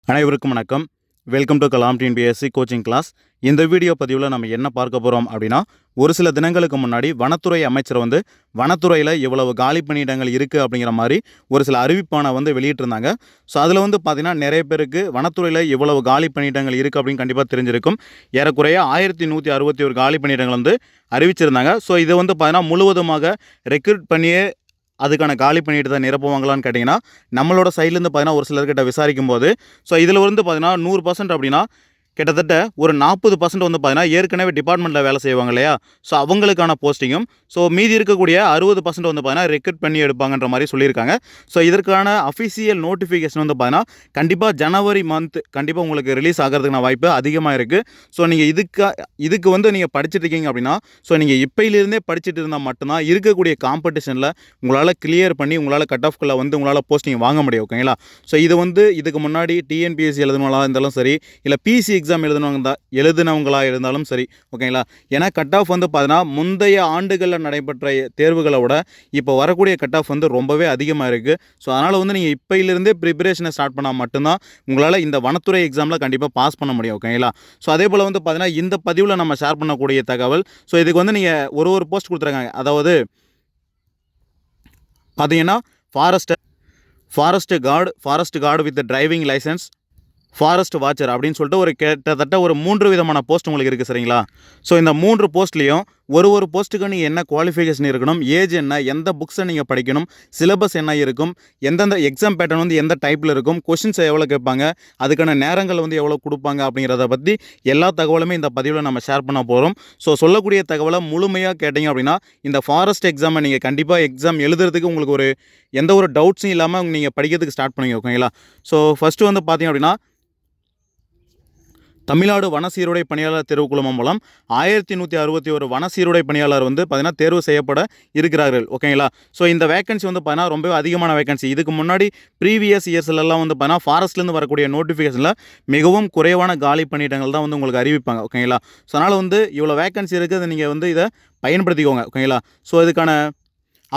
அனைவருக்கும் வணக்கம். Welcome to Kalam TNFUSRC coaching class. இந்த வீடியோ பதிவில் நம்ம என்ன பார்க்க போகிறோம் அப்படின்னா, ஒரு சில தினங்களுக்கு முன்னாடி வனத்துறை அமைச்சர் வனத்துறையில் இவ்வளவு காலி பணியிடங்கள் இருக்குது அப்படிங்கிற மாதிரி ஒரு சில அறிவிப்பான வெளியிட்டிருந்தாங்க. ஸோ அதில் பார்த்தீங்கன்னா நிறைய பேருக்கு வனத்துறையில் இவ்வளவு காலி பணியிடங்கள் இருக்குது அப்படின்னு கண்டிப்பாக தெரிஞ்சிருக்கும். ஏறக்குறைய 1161 காலி பணியிடங்கள் அறிவிச்சிருந்தாங்க. ஸோ இதை பார்த்தீங்கன்னா முழுவதுமாக ரெக்ரூட் பண்ணியே அதுக்கான காலி பணியிடத்தை நிரப்புவாங்களான்னு கேட்டிங்கன்னா, நம்மளோட சைட்லேருந்து பார்த்தீங்கன்னா ஒரு சிலர்கிட்ட விசாரிக்கும் போது, ஸோ இதில் பார்த்தீங்கன்னா 100% அப்படின்னா கிட்டத்தட்ட ஒரு 40% பார்த்தீங்கன்னா ஏற்கனவே டிபார்ட்மெண்ட்டில் வேலை செய்வாங்க இல்லையா, ஸோ அவங்களுக்கான போஸ்டிங்கும், ஸோ மீதி இருக்கக்கூடிய 60% பார்த்தீங்கன்னா ரெக்ரூட் பண்ணி எடுப்பாங்கன்ற மாதிரி சொல்லியிருக்காங்க. ஸோ இதற்கான அஃபிஷியல் நோட்டிஃபிகேஷன் பார்த்தீங்கன்னா கண்டிப்பாக ஜனவரி மந்த் கண்டிப்பாக உங்களுக்கு ரிலீஸ் ஆகிறதுக்கான வாய்ப்பு அதிகமாக இருக்குது. ஸோ நீங்கள் இதுக்கு நீங்கள் படிச்சுட்டு இருக்கீங்க அப்படின்னா, ஸோ நீங்கள் இப்போயிலிருந்தே படிச்சுட்டு இருந்தால் மட்டும்தான் இருக்கக்கூடிய காம்படிஷனில் உங்களால் கிளியர் பண்ணி உங்களால் கட் ஆஃப்குள்ளே உங்களால் போஸ்டிங் வாங்க முடியும். ஓகேங்களா? ஸோ இது இதுக்கு முன்னாடி TNPSC எழுதுனாலா இருந்தாலும் சரி, இல்லை PC எக்ஸாம் எழுதினவங்களாக இருந்தாலும் சரி, ஓகேங்களா? ஏன்னா கட் ஆஃப் பார்த்தீங்கன்னா முந்தைய ஆண்டுகளில் நடைபெற்ற தேர்வுகளை விட இப்போ வரக்கூடிய கட் ஆஃப் ரொம்பவே அதிகமாக இருக்குது. ஸோ அதனால் நீங்கள் இப்போயிலிருந்தே ப்ரிப்பரேஷனை ஸ்டார்ட் பண்ணால் மட்டும்தான் உங்களால் இந்த வனத்துறை எக்ஸாமில் கண்டிப்பாக பாஸ் பண்ண முடியும். ஓகேங்களா? ஸோ அதே போல் பார்த்தீங்கன்னா இந்த பதிவில் நம்ம ஷேர் பண்ணக்கூடிய தகவல், ஸோ இதுக்கு நீங்கள் ஒரு போஸ்ட் கொடுத்துருக்காங்க. அதாவது பார்த்தீங்கன்னா forest guard with driving licence, forest watcher அப்படின்னு சொல்லிட்டு கிட்டத்தட்ட ஒரு 3 விதமான போஸ்ட் உங்களுக்கு இருக்குது. சரிங்களா? ஸோ இந்த 3 போஸ்ட்லேயும் ஒரு போஸ்ட்டுக்கு நீங்கள் என்ன குவாலிஃபிகேஷன் இருக்கணும், ஏஜ் என்ன, எந்த புக்ஸை நீங்கள் படிக்கணும், சிலபஸ் என்ன இருக்கும், எந்தெந்த எக்ஸாம் பேட்டர்ன் எந்த டைப்பில் இருக்கும், கொஷின்ஸ் எவ்வளோ கேட்பாங்க, அதுக்கான நேரங்கள் எவ்வளோ கொடுப்பாங்க அப்படிங்கிறத பற்றி எல்லா தகவலுமே இந்த பதிவில் நம்ம ஷேர் பண்ண போகிறோம். ஸோ சொல்லக்கூடிய தகவலை முழுமையாக கேட்டிங்க அப்படின்னா இந்த ஃபாரஸ்ட் எக்ஸாமை நீங்கள் கண்டிப்பாக எக்ஸாம் எழுதுறதுக்கு உங்களுக்கு எந்த ஒரு டவுட்ஸும் இல்லாமல் நீங்கள் படிக்கிறதுக்கு ஸ்டார்ட் பண்ணுவீங்க. ஓகேங்களா? ஸோ ஃபஸ்ட்டு பார்த்தீங்க அப்படின்னா தமிழ்நாடு வன சீருடை பணியாளர் தேர்வு குழுமம் மூலம் 1161 வன சீருடை பணியாளர் பார்த்தீங்கன்னா தேர்வு செய்யப்பட இருக்கிறார்கள். ஓகேங்களா? ஸோ இந்த வேகன்சி பார்த்தீங்கன்னா ரொம்பவே அதிகமான வேகன்சி. இதுக்கு முன்னாடி ப்ரீவியஸ் இயர்ஸ்லாம் பார்த்தீங்கன்னா ஃபாரஸ்ட்லேருந்து வரக்கூடிய நோட்டிஃபிகேஷனில் மிகவும் குறைவான காலி பணியிடங்கள் தான் உங்களுக்கு அறிவிப்பாங்க. ஓகேங்களா? ஸோ அதனால் இவ்வளோ வேகன்சி இருக்குது, நீங்கள் இதை பயன்படுத்திக்கோங்க. ஓகேங்களா? ஸோ இதுக்கான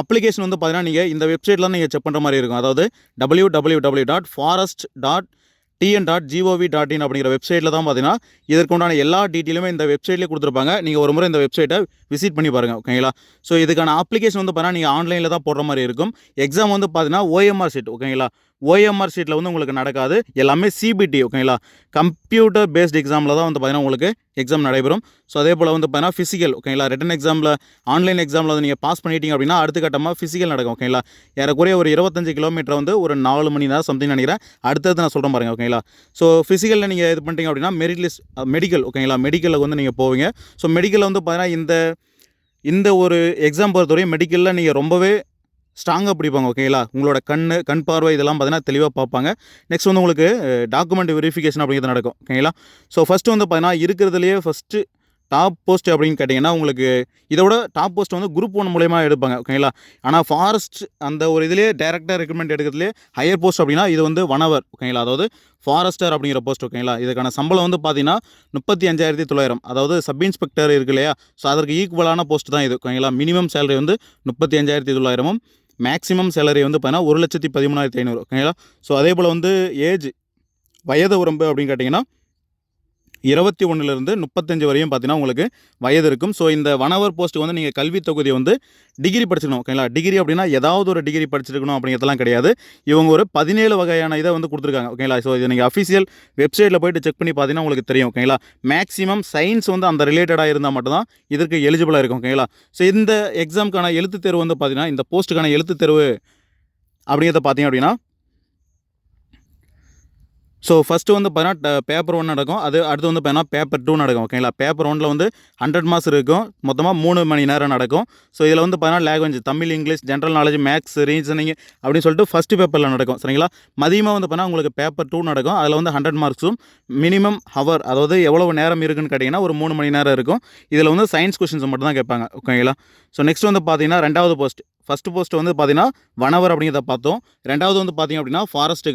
அப்ளிகேஷன் பார்த்தீங்கன்னா நீங்கள் இந்த வெப்சைட்டில் நீங்கள் செக் பண்ணுற மாதிரி இருக்கும். அதாவது www.forest.tn.gov.in அப்படிங்கிற வெப்சைட்டில் தான் பார்த்தீங்கன்னா இதற்குண்டான எல்லா டீட்டெயிலுமே இந்த வெப்சைட்லேயே கொடுத்துருப்பாங்க. நீங்கள் ஒரு முறை இந்த வெப்சைட்டை விசிட் பண்ணி பாருங்கள். ஓகேங்களா? ஸோ இதுக்கான அப்ளிகேஷன் பார்த்தீங்கன்னா நீங்கள் ஆன்லைனில் தான் போடுற மாதிரி இருக்கும். எக்ஸாம் பார்த்தீங்கன்னா OMR ஷீட். ஓகேங்களா? OMR ஷீட்டில் உங்களுக்கு நடக்காது, எல்லாமே CBT. ஓகேங்களா? கம்ப்யூட்டர் பேஸ்ட் எக்ஸாமில் தான் பார்த்தீங்கன்னா உங்களுக்கு எக்ஸாம் நடைபெறும். ஸோ அதே போல் பார்த்தீங்கன்னா ஃபிசிக்கல். ஓகேங்களா? ரிட்டன் எக்ஸாமில் ஆன்லைன் எக்ஸாமில் நீங்கள் பாஸ் பண்ணிட்டீங்க அப்படின்னா அடுத்த கட்டமாக ஃபிசிக்கல் நடக்கும். ஓகேங்களா? ஏறக்குறைய ஒரு 25 கிலோமீட்டர் ஒரு 4 மணி நேரம் சம்திங் நினைக்கிறேன். அடுத்தது நான் சொல்கிறேன் பாருங்கள். ஓகேங்களா? ஸோ ஃபிசிக்கலில் நீங்கள் இது பண்ணிட்டீங்க அப்படின்னா மெடிக்கல். ஓகேங்களா? மெடிக்கலில் நீங்கள் போவீங்க. ஸோ மெடிக்கலில் பார்த்தீங்கன்னா இந்த ஒரு எக்ஸாம் பொறுத்தவரையும் மெடிக்கலில் நீங்கள் ரொம்பவே ஸ்ட்ராங்காக பிடிப்பாங்க. ஓகேங்களா? உங்களோட கண் பார்வை இதெல்லாம் பார்த்தீங்கன்னா தெளிவாக பார்ப்பாங்க. நெக்ஸ்ட் உங்களுக்கு டாக்குமெண்ட் வெரிஃபிகேஷன் அப்படிங்கிறது நடக்கும். ஓகேங்களா? ஸோ ஃபஸ்ட்டு பார்த்தீங்கன்னா இருக்கிறதுலையே ஃபஸ்ட்டு டாப் போஸ்ட் அப்படின்னு கேட்டிங்கன்னா உங்களுக்கு இதோட டாப் போஸ்ட் குரூப் 1 மூலயமா எடுப்பாங்க. ஓகேங்களா? ஆனால் ஃபாரஸ்ட் அந்த ஒரு இதிலே டேரெக்டாக ரெக்ரூட்மெண்ட் எடுக்கிறதுலே ஹையர் போஸ்ட் அப்படின்னா இது வனவர். ஓகேங்களா? அதாவது ஃபாரஸ்டர் அப்படிங்கிற போஸ்ட். ஓகேங்களா? இதுக்கான சம்பளம் பார்த்தீங்கன்னா 35,900. அதாவது சப் இன்ஸ்பெக்டர் இருக்கு இல்லையா, ஸோ அதற்கு ஈக்குவலான போஸ்ட் தான் இது. ஓகேங்களா? மினிமம் சேலரி 35,900, மேக்ஸிமம் சேலரி பார்த்தீங்கன்னா 1,13,500. ஓகேங்களா? ஸோ அதே போல் ஏஜ் வயது வரம்பு அப்படின்னு கேட்டிங்கன்னா 21லேருந்து 35 வரையும் பார்த்தீங்கன்னா உங்களுக்கு வயது இருக்கும். ஸோ இந்த வனவர் போஸ்ட்டு நீங்கள் கல்வி தொகுதி டிகிரி படிச்சிருக்கணும். ஓகேங்களா? டிகிரி அப்படின்னா ஏதாவது ஒரு டிகிரி படிச்சிருக்கணும் அப்படிங்கிறதெல்லாம் கிடையாது. இவங்க ஒரு 17 வகையான இதை கொடுத்துருக்காங்க. ஓகேங்களா? ஸோ இது நீங்கள் அஃபிஷியல் வெப்சைட்டில் போய்ட்டு செக் பண்ணி பார்த்தீங்கன்னா உங்களுக்கு தெரியும். ஓகேங்களா? மேக்ஸிமம் சயின்ஸ் அந்த ரிலேட்டடாக இருந்தால் மட்டும்தான் இதற்கு எலிஜிபிளாக இருக்கும். ஓகேங்களா? ஸோ இந்த எக்ஸாமுக்கான எழுத்து தேர்வு பார்த்தீங்கன்னா இந்த போஸ்ட்டுக்கான எழுத்து தேர்வு அப்படிங்கிறத பார்த்தீங்க அப்படின்னா ஸோ ஃபஸ்ட்டு பார்த்தீங்கன்னா பேப்பர் 1 நடக்கும். அடுத்து பார்த்தீங்கன்னா பேப்பர் 2 நடக்கும். ஓகேங்களா? பேப்பர் 1ல் 100 மார்க்ஸ் இருக்கும். மொத்தமாக 3 மணி நேரம் நடக்கும். ஸோ இதில் பார்த்தீங்கன்னா language Tamil, English, general knowledge, maths, reasoning அப்படின்னு சொல்லிட்டு ஃபஸ்ட்டு பேப்பரில் நடக்கும். சரிங்களா? மதியமாக பார்த்தீங்கன்னா உங்களுக்கு பேப்பர் 2 நடக்கும். அதில் 100 மார்க்ஸும் மினிமம் ஹவர், அதாவது எவ்வளவு நேரம் இருக்குன்னு கேட்டிங்கன்னா ஒரு 3 மணி நேரம் இருக்கும். இதில் சயின்ஸ் கொஷின்ஸ் மட்டும் தான் கேட்பாங்க. ஓகேங்களா? ஸோ நெக்ஸ்ட் பார்த்தீங்கன்னா 2வது போஸ்ட். ஃபஸ்ட்டு போஸ்ட் பார்த்தீங்கன்னா வனவர் அப்படிங்கிறத பார்த்தோம். 2வது பார்த்தீங்க அப்படின்னா ஃபாரஸ்ட்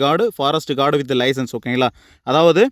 கார்டு வித் லைசன்ஸ். ஓகேங்களா? அதாவது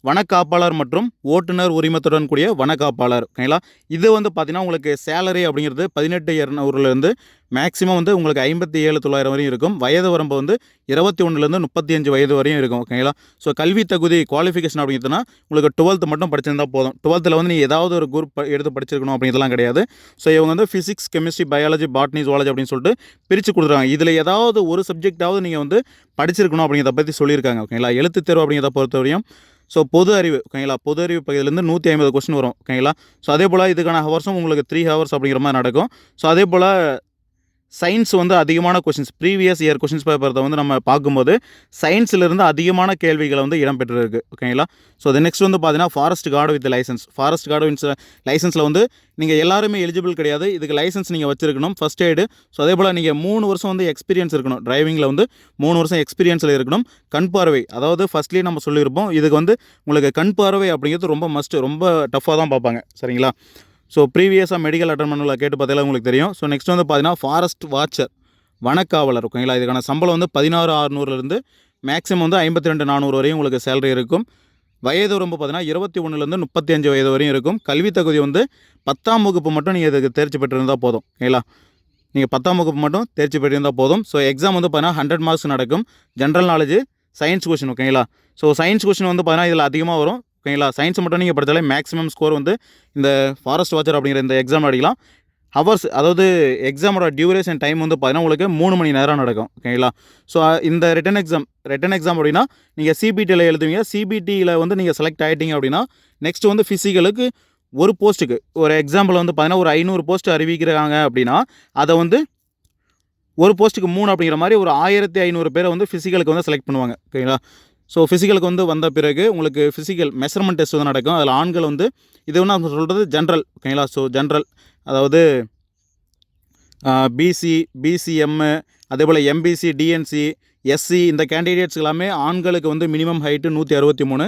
வனக்காப்பாளர் மற்றும் ஓட்டுநர் உரிமத்துடன் கூடிய வனக்காப்பாளர். ஓகேங்களா? இது வந்து பார்த்தீங்கன்னா உங்களுக்கு சேலரி அப்படிங்கிறது 18,200லேருந்து மேக்ஸிமம் வந்து உங்களுக்கு 57,900 வரையும் இருக்கும். வயது வரம்பு வந்து 21லேருந்து 35 வயது வரையும் இருக்கும். ஓகேங்களா? ஸோ கல்வி தகுதி குவாலிஃபிகேஷன் அப்படிங்கிறதுனா உங்களுக்கு 12th மட்டும் படிச்சிருந்தா போதும். 12th வந்து நீங்கள் ஏதாவது ஒரு குரூப் எடுத்து படிச்சிருக்கணும் அப்படிங்கிறதுலாம் கிடையாது. ஸோ இவங்க வந்து physics, chemistry, biology, botany, zoology அப்படின்னு சொல்லிட்டு பிரித்து கொடுத்துருவாங்க. இதில் ஏதாவது ஒரு சப்ஜெக்டாவது நீங்கள் வந்து படிச்சிருக்கணும் அப்படிங்கிறத பற்றி சொல்லியிருக்காங்க. ஓகேங்களா? எழுத்து தேர்வு அப்படிங்கிறத பொறுத்தவரையும் ஸோ பொது அறிவு. ஓகேங்களா? பொது அறிவு பகுதியிலேருந்து 150 கொஸ்டின் வரும். ஓகேங்களா? ஸோ அதே போல் இதுக்கான ஹவர்ஸும் உங்களுக்கு 3 ஹவர்ஸ் அப்படிங்கிற மாதிரி நடக்கும். ஸோ அதே போல் சயின்ஸ் வந்து அதிகமான கொஷின்ஸ் ப்ரீவியஸ் இயர் கொஷின்ஸ் பேப்பரை வந்து நம்ம பார்க்கும்போது சயின்ஸிலிருந்து அதிகமான கேள்விகளை வந்து இடம்பெற்றிருக்கு. ஓகேங்களா? ஸோ அது நெக்ஸ்ட் வந்து பார்த்தீங்கன்னா forest guard with licence. Forest guard with லைசன்ஸில் வந்து நீங்கள் எல்லாருமே எலிஜிபிள் கிடையாது. இதுக்கு லைசன்ஸ் நீங்கள் வச்சிருக்கணும். First aid. ஸோ அதே போல் நீங்கள் 3 வருஷம் வந்து எக்ஸ்பீரியன்ஸ் இருக்கணும். டிரைவிங்கில் வந்து 3 வருஷம் எக்ஸ்பீரியன்ஸில் இருக்கணும். கண் பார்வை, அதாவது ஃபஸ்ட்லேயே நம்ம சொல்லியிருப்போம், இதுக்கு வந்து உங்களுக்கு கண் பார்வை அப்படிங்கிறது ரொம்ப மஸ்ட்டு, ரொம்ப டஃப்பாக தான் பார்ப்பாங்க. சரிங்களா? ஸோ ப்ரீவியஸாக மெடிக்கல் அட்டன் பண்ணல கேட்டு பார்த்தாலும் உங்களுக்கு தெரியும். ஸோ நெக்ஸ்ட் வந்து பார்த்தீங்கன்னா ஃபாரஸ்ட் வாட்சர், வனக்காவலர். ஓகேங்களா? இதுக்கான சம்பளம் வந்து 16,600லேருந்து மேக்ஸிமம் வந்து 52,400 வரையும் உங்களுக்கு சேலரி இருக்கும். வயது வரம்பு பார்த்தீங்கன்னா 21லேருந்து 35 வயது வரையும் இருக்கும். கல்வி தகுதி வந்து 10ஆம் வகுப்பு மட்டும் நீங்கள் இதுக்கு தேர்ச்சி பெற்றிருந்தால் போதும். ஓகேங்களா? நீங்கள் 10ஆம் வகுப்பு மட்டும் தேர்ச்சி பெற்றிருந்தால் போதும். ஸோ எக்ஸாம் வந்து பார்த்தீங்கன்னா 100 மார்க்ஸ் நடக்கும். General knowledge, science question. ஓகேங்களா? ஸோ சயின்ஸ் கொஷின் வந்து பார்த்தீங்கன்னா இதில் அதிகமாக வரும். ஓகேங்களா? சயின்ஸ் மட்டும் நீங்கள் படித்தாலே மேக்ஸிமம் ஸ்கோர் வந்து இந்த ஃபாரஸ்ட் வாட்சர் அப்படிங்கிற இந்த எக்ஸாம் அடிக்கலாம். ஹவர்ஸ், அதாவது எக்ஸாமோட டியூரேஷன் டைம் வந்து பார்த்தீங்கன்னா உங்களுக்கு 3 மணி நேரம் நடக்கும். ஓகேங்களா? ஸோ இந்த ரிட்டன் எக்ஸாம் அப்படின்னா நீங்கள் சிபிடியில் எழுதுவீங்க. சிபிடியில் வந்து நீங்கள் செலக்ட் ஆகிட்டீங்க அப்படின்னா நெக்ஸ்ட் வந்து ஃபிசிக்கலுக்கு ஒரு போஸ்ட்டுக்கு ஒரு எக்ஸாம்பிள் வந்து பார்த்தீங்கன்னா ஒரு 500 போஸ்ட் அறிவிக்கிறாங்க அப்படின்னா அதை வந்து ஒரு போஸ்ட்டுக்கு 3 அப்படிங்கிற மாதிரி ஒரு 1,500 பேரை வந்து ஃபிசிக்கலுக்கு வந்து செலக்ட் பண்ணுவாங்க. ஓகேங்களா? ஸோ ஃபிசிக்கலுக்கு வந்து வந்த பிறகு உங்களுக்கு ஃபிசிக்கல் மெஷர்மெண்ட் டெஸ்ட் வந்து நடக்கும். அதில் ஆண்கள் வந்து இது வந்து நம்ம சொல்கிறது ஜென்ரல். ஓகேங்களா? ஸோ ஜென்ரல் அதாவது பிசி, பிசிஎம்மு, அதே போல் எம்பிசி, டிஎன்சி, எஸ்சி இந்த கேண்டிடேட்ஸ் எல்லாமே ஆண்களுக்கு வந்து மினிமம் ஹைட்டு 163,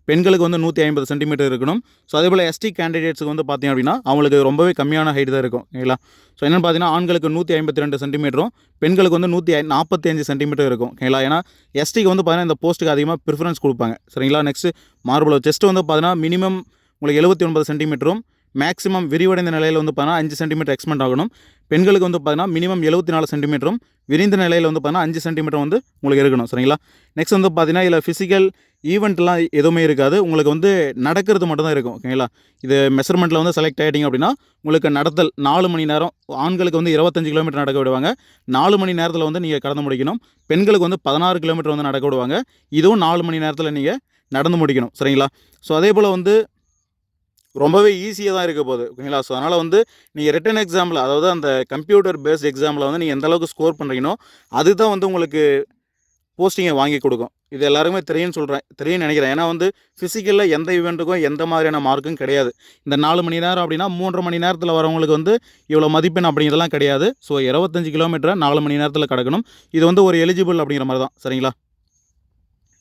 பெண்களுக்கு வந்து 150 சென்டிமீட்டர் இருக்கணும். ஸோ அதே போல் எஸ்டி கேண்டிடேட்ஸுக்கு வந்து பார்த்திங்க அப்படின்னா அவங்களுக்கு ரொம்பவே கம்மியான ஹைட்டு தான் இருக்கும். ஓகேங்களா? ஸோ என்னென்னு பார்த்தீங்கன்னா ஆண்களுக்கு 152 சென்டிமீட்டரும், பெண்களுக்கு வந்து 145 சென்டிமீட்டர் இருக்கும். ஓகேங்களா? ஏன்னா எஸ்டிக்கு வந்து பார்த்தீங்கன்னா இந்த போஸ்ட்டுக்கு அதிகமாக ப்ரிஃபரன்ஸ் கொடுப்பாங்க. சரிங்களா? நெக்ஸ்ட்டு மார்பிள் செஸ்ட் வந்து பார்த்தீங்கன்னா மினிமம் உங்களுக்கு 79 சென்டிமீட்டரும், மேக்ஸிமம் விரிவடைந்த நிலையில் வந்து பார்த்தீங்கன்னா 5 சென்டிமீட்டர் எக்ஸ்பெண்ட் ஆகணும். பெண்களுக்கு வந்து பார்த்தீங்கன்னா மினிமம் 74 சென்டிமீட்டரும், விரிந்த நிலையில் வந்து பார்த்தீங்கன்னா 5 சென்டிமீட்டர் வந்து உங்களுக்கு இருக்கணும். சரிங்களா? நெக்ஸ்ட் வந்து பார்த்தீங்கன்னா இதில் ஃபிசிக்கல் ஈவெண்ட்லாம் எதுவுமே இருக்காது. உங்களுக்கு வந்து நடக்கிறது மட்டும் தான் இருக்கும். ஓகேங்களா? இது மெஷர்மெண்ட்டில் வந்து செலக்ட் ஆகிட்டிங்க அப்படின்னா உங்களுக்கு நடத்தல் 4 மணி நேரம். ஆண்களுக்கு வந்து 25 கிலோமீட்டர் நடக்க விடுவாங்க. 4 மணி நேரத்தில் வந்து நீங்கள் கடந்து முடிக்கணும். பெண்களுக்கு வந்து 16 கிலோமீட்டர் வந்து நடக்க விடுவாங்க. இதுவும் 4 மணி நேரத்தில் நீங்கள் நடந்து முடிக்கணும். சரிங்களா? ஸோ அதே போல் வந்து ரொம்பவே ஈஸியாக தான் இருக்க போகுது. ஓகேங்களா? ஸோ அதனால் வந்து நீங்கள் ரிட்டன் எக்ஸாமில், அதாவது அந்த கம்ப்யூட்டர் பேஸ்ட் எக்ஸாமில் வந்து நீங்கள் எந்த அளவுக்கு ஸ்கோர் பண்ணுறீங்களோ அதுதான் வந்து உங்களுக்கு போஸ்டிங்கை வாங்கி கொடுக்கும். இது எல்லாருமே தெரியும்னு நினைக்கிறேன். ஏன்னா வந்து ஃபிசிக்கலில் எந்த ஈவெண்ட்டுக்கும் எந்த மாதிரியான மார்க்கும் கிடையாது. இந்த 4 மணி நேரம் அப்படின்னா 3.5 மணி நேரத்தில் வரவங்களுக்கு வந்து இவ்வளோ மதிப்பெண் அப்படிங்கிறதெல்லாம் கிடையாது. ஸோ 25 கிலோமீட்டரை 4 மணி நேரத்தில் கடக்கணும். இது வந்து ஒரு எலிஜிபிள் அப்படிங்கிற மாதிரி தான். சரிங்களா?